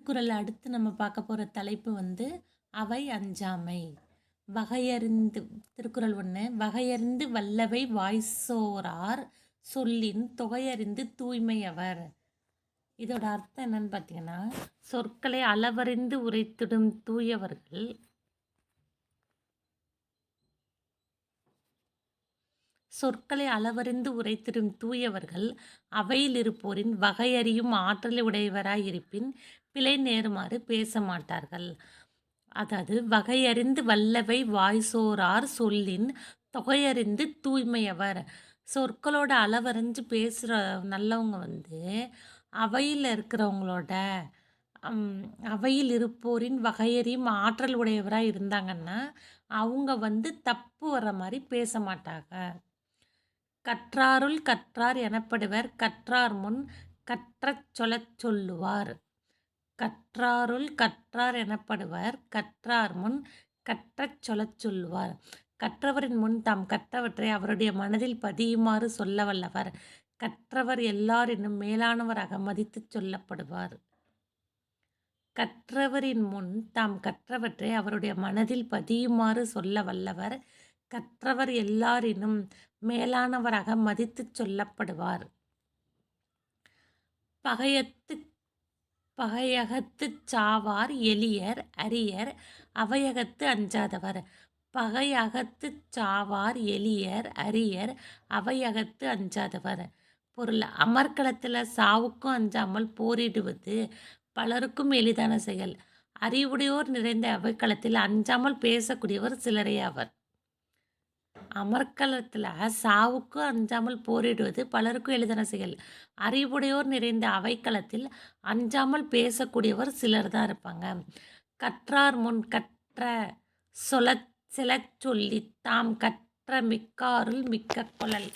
திருக்குறள் அடுத்து நம்ம பார்க்க போகிற தலைப்பு அவை அஞ்சாமை. வகையறிந்து திருக்குறள் 1 வகையறிந்து வல்லவை வாய்சோரார் சொல்லின் தொகையறிந்து தூய்மையவர். இதோட அர்த்தம் என்னன்னு பார்த்தீங்கன்னா, சொற்களை அளவறிந்து உரைத்திடும் தூயவர்கள் அவையில் இருப்போரின் வகையறியும் ஆற்றலை உடையவராயிருப்பின் பிழை நேருமாறு பேச மாட்டார்கள். அதாவது வகையறிந்து வல்லவை வாய்சோரார் சொல்லின் தொகையறிந்து தூய்மையவர். சொற்களோட அளவறிஞ்சு பேசுகிற நல்லவங்க அவையில் இருக்கிறவங்களோட அவையில் இருப்போரின் வகையறியும் ஆற்றல் உடையவராக இருந்தாங்கன்னா அவங்க தப்பு வர்ற மாதிரி பேச மாட்டாங்க. கற்றாருள் கற்றார் எனப்படுவர் கற்றார் முன் கற்றச் சொலச் சொல்லுவார். கற்றாருள் கற்றார் எனப்படுவர் கற்றார் முன் கற்றச் சொலச் சொல்லுவார். கற்றவரின் முன் தாம் கற்றவற்றை அவருடைய மனதில் பதியுமாறு சொல்ல வல்லவர். கற்றவர் எல்லாரினும் மேலானவராக மதித்துச் சொல்லப்படுவார். கற்றவரின் முன் தாம் கற்றவற்றை அவருடைய மனதில் பதியுமாறு சொல்ல வல்லவர். கற்றவர் எல்லாரினும் மேலானவராக மதித்துச் சொல்லப்படுவார். பகையகத்துச் சாவார் எளியர் அரியர் அவையகத்து அஞ்சாதவர். பகையகத்துச் சாவார் எளியர் அரியர் அவையகத்து அஞ்சாதவர். பொருள்: அமர்க்களத்தில் சாவுக்கும் அஞ்சாமல் போரிடுவது பலருக்கும் எளிதான செயல். அறிவுடையோர் நிறைந்த அவைக்களத்தில் அஞ்சாமல் பேசக்கூடியவர் சிலரே ஆவர். அமர்க்களத்தில் சாவுக்கும் அஞ்சாமல் போரிடுவது பலருக்கும் எளிதான செயல். அறிவுடையோர் நிறைந்த அவைக்களத்தில் அஞ்சாமல் பேசக்கூடியவர் சிலர் தான் இருப்பாங்க. கற்றார் முன் கற்ற செலச் சொல்லி தாம் கற்ற மிக்காருள் மிக்க கொளல்.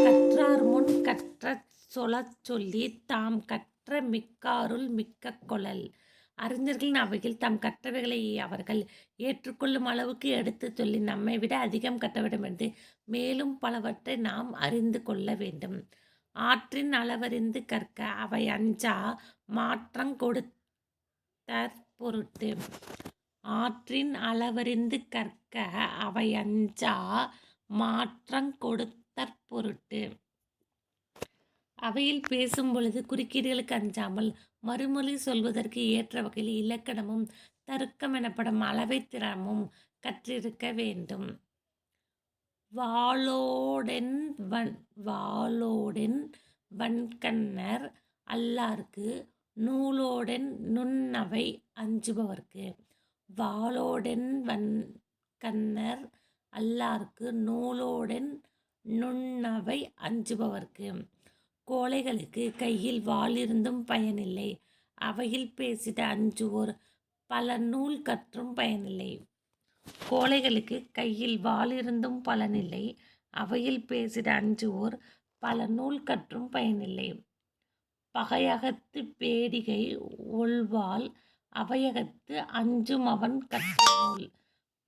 கற்றார் முன் கற்ற சொலச் சொல்லி தாம் கற்ற மிக்காருள் மிக்க கொளல். அறிஞர்களின் அவையில் தாம் கற்றவைகளை அவர்கள் ஏற்றுக்கொள்ளும் அளவுக்கு எடுத்து சொல்லி நம்மை விட அதிகம் கற்றவிடமிருந்து மேலும் பலவற்றை நாம் அறிந்து கொள்ள வேண்டும். ஆற்றின் அளவறிந்து கற்க அவை அஞ்சா மாற்றங் கொடுத்தற் பொருட்டு. ஆற்றின் அளவறிந்து கற்க அவை அஞ்சா மாற்றங் கொடுத்தற் பொருட்டு. அவையில் பேசும் பொழுது குறுக்கீடுகளுக்கு அஞ்சாமல் மறுமொழி சொல்வதற்கு ஏற்ற வகையில் இலக்கணமும் தருக்கம் எனப்படும் அளவை திறமும் கற்றிருக்க வேண்டும். வாளோடென் வன்கண்ணர் அல்லார்க்கு நூலோடென் நுண்ணவை அஞ்சுபவர்க்கு. வாளோடென் வன்கண்ணர் அல்லார்க்கு நூலோடென் நுண்ணவை அஞ்சுபவர்க்கு. கோழைகளுக்கு கையில் வாள் இருந்தும் பயனில்லை, அவையில் பேசிட அஞ்சுவோர் பல நூல் கற்றும் பயனில்லை. கோழைகளுக்கு கையில் வாள் இருந்தும் பலனில்லை, அவையில் பேசிட அஞ்சுவோர் பல நூல் கற்றும் பயனில்லை. பகையகத்து பேடிகை ஒள்வாள் அவையகத்து அஞ்சும் அவன் கற்ற நூல்.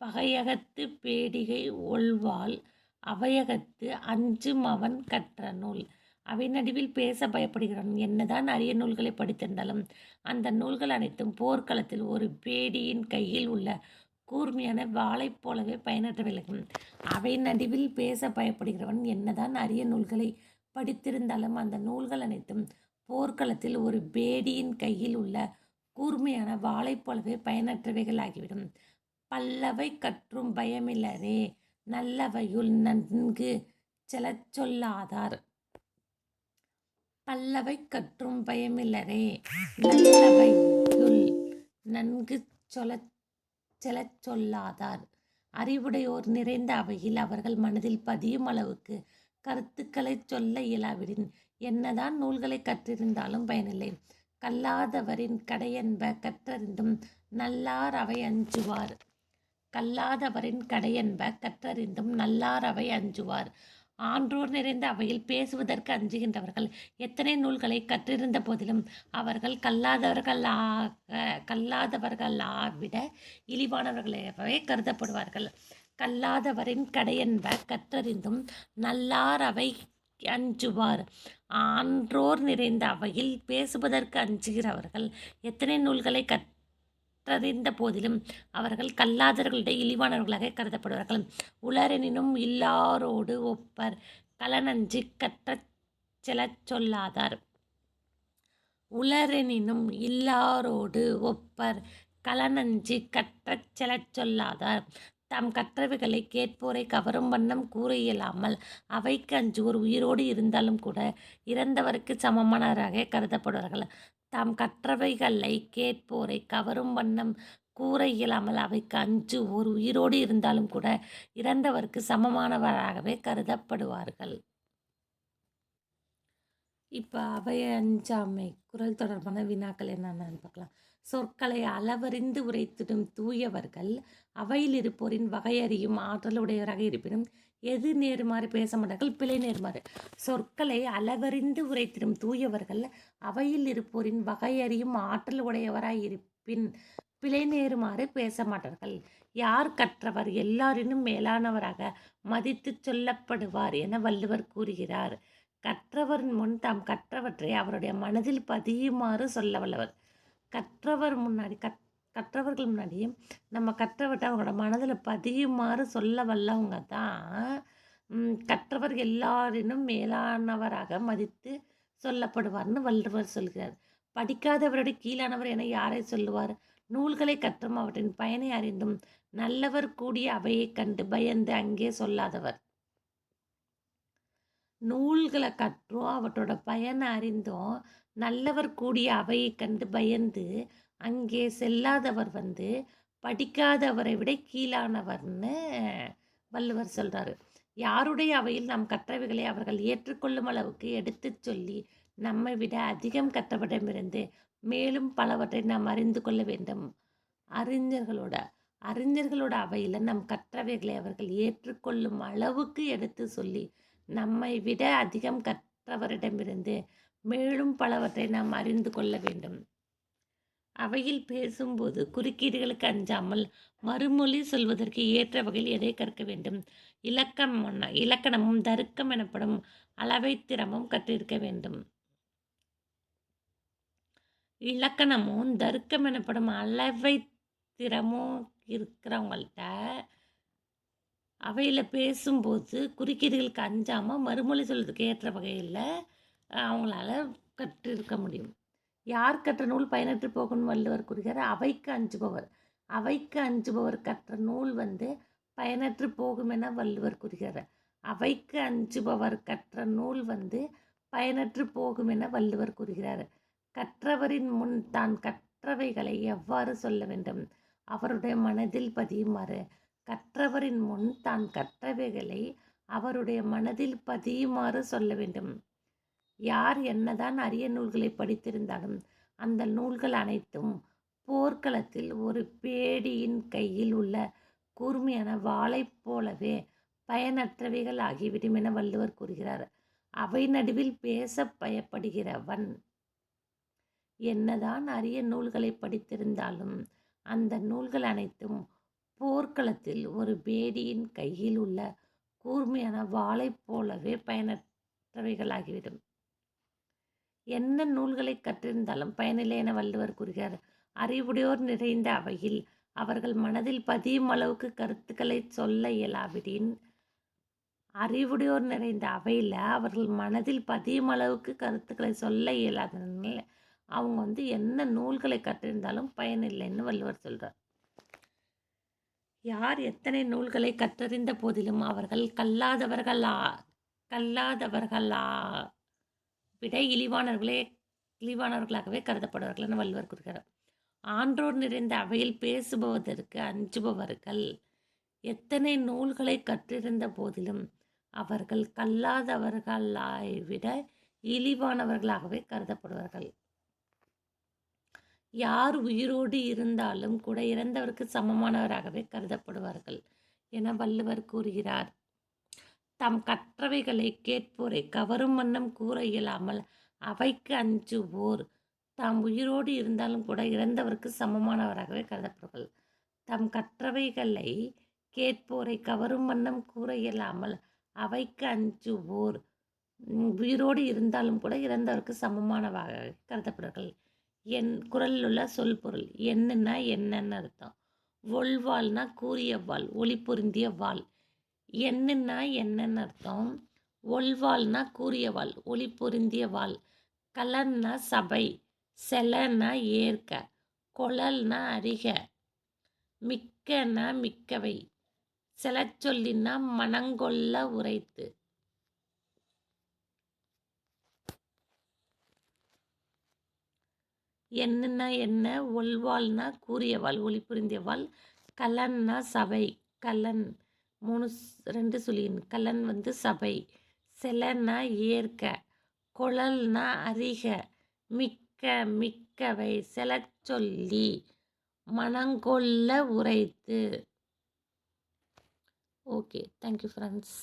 பகையகத்து பேடிகை ஒள்வாள் அவையகத்து அஞ்சும் அவன் கற்ற நூல். அவை நடுவில் பேச பயப்படுகிறவன் என்னதான் அரிய நூல்களை படித்திருந்தாலும் அந்த நூல்கள் அனைத்தும் போர்க்களத்தில் ஒரு பேடியின் கையில் உள்ள கூர்மையான வாளைப் போலவே பயனற்ற விலகும். அவை நடுவில் பேச பயப்படுகிறவன் என்னதான் அரிய நூல்களை படித்திருந்தாலும் அந்த நூல்கள் அனைத்தும் போர்க்களத்தில் ஒரு பேடியின் கையில் உள்ள கூர்மையான வாளைப் போலவே பயனற்றவைகள் ஆகிவிடும். பல்லவை கற்றும் பயமில்லரே நல்லவையுள் நன்கு செலச் சொல்லாதார். பல்லவை கற்றும் பயமில்லரே நல்லவையுள் நன்கு செலச் சொல்லாதார். அறிவுடையோர் நிறைந்த அவையில் அவர்கள் மனதில் பதியும் அளவுக்கு கருத்துக்களை சொல்ல இயலாவிடின் என்னதான் நூல்களை கற்றிருந்தாலும் பயனில்லை. கல்லாதவரின் கடையென்ப கற்றறிந்தும் நல்லார் அவை அஞ்சுவார். கல்லாதவரின் கடையென்ப கற்றறிந்தும் நல்லார் அவை அஞ்சுவார். ஆன்றோர் நிறைந்த அவையில் பேசுவதற்கு அஞ்சுகின்றவர்கள் எத்தனை நூல்களை கற்றிருந்த போதிலும் அவர்கள் கல்லாதவர்களாவிட இழிவானவர்களாகவே கருதப்படுவார்கள். கல்லாதவரின் கடையென்ப கற்றறிந்தும் நல்லார் அவை அஞ்சுவார். ஆன்றோர் நிறைந்த அவையில் பேசுவதற்கு அஞ்சுகிறவர்கள் எத்தனை நூல்களை கற்றறிந்த போதிலும் அவர்கள் கல்லாதவர்களுடைய இழிவானவர்களாக கருதப்படுவார்கள். உளரெனினும் இல்லாரோடு ஒப்பர் களனஞ்சு கற்றச் செலச் சொல்லாதார். உளரெனினும் இல்லாரோடு ஒப்பர் களனஞ்சு கற்றச் செலச் சொல்லாதார். தாம் கற்றவைகளை கேட்போரை கவரும் வண்ணம் கூற இயலாமல் அவைக்கு அஞ்சுவோர் உயிரோடு இருந்தாலும் கூட இறந்தவருக்கு சமமானவராக கருதப்படுவார்கள். தாம் கற்றவைகளை கேட்போரை கவரும் வண்ணம் கூற இயலாமல் அவைக்கு அஞ்சுவோர் உயிரோடு இருந்தாலும் கூட இறந்தவருக்கு சமமானவராகவே கருதப்படுவார்கள். இப்போ அவை அஞ்சாமை குறள் தொடர்பான வினாக்கள் என்னென்னு பார்க்கலாம். சொற்களை அளவறிந்து உரைத்திடும் தூயவர்கள் அவையில் இருப்போரின் வகையறியும் ஆற்றலுடையவராக இருப்பினும் எது நேருமாறு பேச மாட்டார்கள், பிழை நேருமாறு. சொற்களை அளவறிந்து உரைத்திடும் தூயவர்கள் அவையில் இருப்போரின் வகையறியும் ஆற்றல் உடையவராய் இருப்பின் பிழை நேருமாறு பேச மாட்டார்கள். யார் கற்றவர் எல்லாரினும் மேலானவராக மதித்து சொல்லப்படுவார் என வள்ளுவர் கூறுகிறார். கற்றவரின் முன் தாம் கற்றவற்றை அவருடைய மனதில் பதியுமாறு சொல்ல வல்லவர். கற்றவர்கள் முன்னாடியும் நம்ம கற்றவற்றை அவங்களோட மனதில் பதியுமாறு சொல்ல வல்லவங்க தான் கற்றவர் எல்லாரினும் மேலானவராக மதித்து சொல்லப்படுவார்னு வள்ளுவர் சொல்கிறார். படிக்காதவருடைய கீழானவர் என யாரை சொல்லுவார்? நூல்களை கற்றும் அவற்றின் பயனை அறிந்தும் நல்லவர் கூடிய அவையை கண்டு பயந்து அங்கே சொல்லாதவர். நூல்களை கற்றும் அவற்றோட பயனை அறிந்தும் நல்லவர் கூடிய அவையை கண்டு பயந்து அங்கே செல்லாதவர் படிக்காதவரை விட கீழானவர்னு வள்ளுவர் சொல்கிறாரு. யாருடைய அவையில் நாம் கற்றவைகளை அவர்கள் ஏற்றுக்கொள்ளும் அளவுக்கு எடுத்து சொல்லி நம்மை விட அதிகம் கற்றவரிடமிருந்து மேலும் பலவற்றை நாம் அறிந்து கொள்ள வேண்டும். அறிஞர்களோட அவையில் நம் கற்றவைகளை அவர்கள் ஏற்றுக்கொள்ளும் அளவுக்கு எடுத்து சொல்லி நம்மை விட அதிகம் கற்றவரிடமிருந்து மேலும் பலவற்றை நாம் அறிந்து கொள்ள வேண்டும். அவையில் பேசும்போது குறுக்கீடுகளுக்கு அஞ்சாமல் மறுமொழி சொல்வதற்கு ஏற்ற வகையில் எதை கற்க வேண்டும்? இலக்கணமும் தருக்கம் எனப்படும் அளவைத்திறமும் கற்றிருக்க வேண்டும். இலக்கணமும் தருக்கம் எனப்படும் அளவைத்திறமும் இருக்கிறவங்கள்ட்ட அவையில் பேசும்போது குறுக்கீடுகளுக்கு அஞ்சாமல் மறுமொழி சொல்வதற்கு ஏற்ற வகையில் அவங்களால கற்றிருக்க முடியும். யார் கற்ற நூல் பயனற்று போகும்னு வள்ளுவர் கூறுகிறார். அவைக்கு அஞ்சுபவர் கற்ற நூல் பயனற்று போகும் என வள்ளுவர் கூறுகிறார். அவைக்கு அஞ்சுபவர் கற்ற நூல் பயனற்று போகும் என வள்ளுவர் கூறுகிறார். கற்றவரின் முன் தான் கற்றவைகளை எவ்வாறு சொல்ல வேண்டும்? அவருடைய மனதில் பதியுமாறு. கற்றவரின் முன் தான் கற்றவைகளை அவருடைய மனதில் பதியுமாறு சொல்ல வேண்டும். யார் என்னதான் அரிய நூல்களை படித்திருந்தாலும் அந்த நூல்கள் அனைத்தும் போர்க்களத்தில் ஒரு பேடியின் கையில் உள்ள கூர்மையான வாளைப் போலவே பயனற்றவைகள் ஆகிவிடும் என வள்ளுவர் கூறுகிறார். அவை நடுவில் பேச பயப்படுகிறவன் என்னதான் அரிய நூல்களை படித்திருந்தாலும் அந்த நூல்கள் அனைத்தும் போர்க்களத்தில் ஒரு பேடியின் கையில் உள்ள கூர்மையான வாளைப் போலவே பயனற்றவைகளாகிவிடும். என்ன நூல்களை கற்றிருந்தாலும் பயனில்லை என வள்ளுவர் கூறுகிறார். அறிவுடையோர் நிறைந்த அவையில் அவர்கள் மனதில் பதியும் அளவுக்கு கருத்துக்களை சொல்ல இயலாவிடின் அறிவுடையோர் நிறைந்த அவையில் அவர்கள் மனதில் பதியும் அளவுக்கு கருத்துக்களை சொல்ல இயலாதனால அவங்க என்ன நூல்களை கற்றிருந்தாலும் பயனில்லைன்னு வள்ளுவர் சொல்கிறார். யார் எத்தனை நூல்களை கற்றறிந்த போதிலும் அவர்கள் கல்லாதவர்களா விட இழிவானவர்களாகவே கருதப்படுவார்கள் என வள்ளுவர் கூறுகிறார். ஆன்றோர் நிறைந்த அவையில் பேசுபவதற்கு அஞ்சுபவர்கள் எத்தனை நூல்களை கற்றிருந்த போதிலும் அவர்கள் கல்லாதவர்களாய் விட இழிவானவர்களாகவே கருதப்படுவார்கள். யார் உயிரோடு இருந்தாலும் கூட இறந்தவருக்கு சமமானவராகவே கருதப்படுவார்கள் என வள்ளுவர் கூறுகிறார். தாம் கற்றவைகளை கேட்போரை கவரும் வண்ணம் கூற இயலாமல் அவைக்கு அஞ்சுவோர் தாம் உயிரோடு இருந்தாலும் கூட இறந்தவருக்கு சமமானவராகவே கருதப்படுவார்கள். தாம் கற்றவைகளை கேட்போரை கவரும் வண்ணம் கூற இயலாமல் அவைக்கு அஞ்சுவோர் உயிரோடு இருந்தாலும் கூட இறந்தவருக்கு சமமானவாக கருதப்படுவார்கள். குறளில் உள்ள சொல் பொருள். எண்ணுன்னா என்னன்னு அர்த்தம். ஒள்வாள்னா கூரிய வாள், ஒளி பொருந்திய வாள். எண்ணுன்னா என்னன்னு அர்த்தம். ஒள்வாள்னா கூரிய வாள், ஒளி பொருந்திய வாள். கலன்னா சபை, செலன்னா ஏற்க, கொளல்னா அறிக, மிக்கன்னா மிக்கவை, செலச்சொல்லின்னா மனங்கொள்ள உரைத்து. எண்ணுன்னா என்ன, ஒள்வாள்னா கூரிய வாள், ஒளி புரிந்திய வாள். கலன்னா சபை, கலன் 2 சொல்லின். கலன் சபை. செலன்னா ஏற்க, கொளல்னா அறிக, மிக்க மிக்கவை, செலச்சொல்லி மனங்கொள்ள உரைத்து. Okay, thank you friends.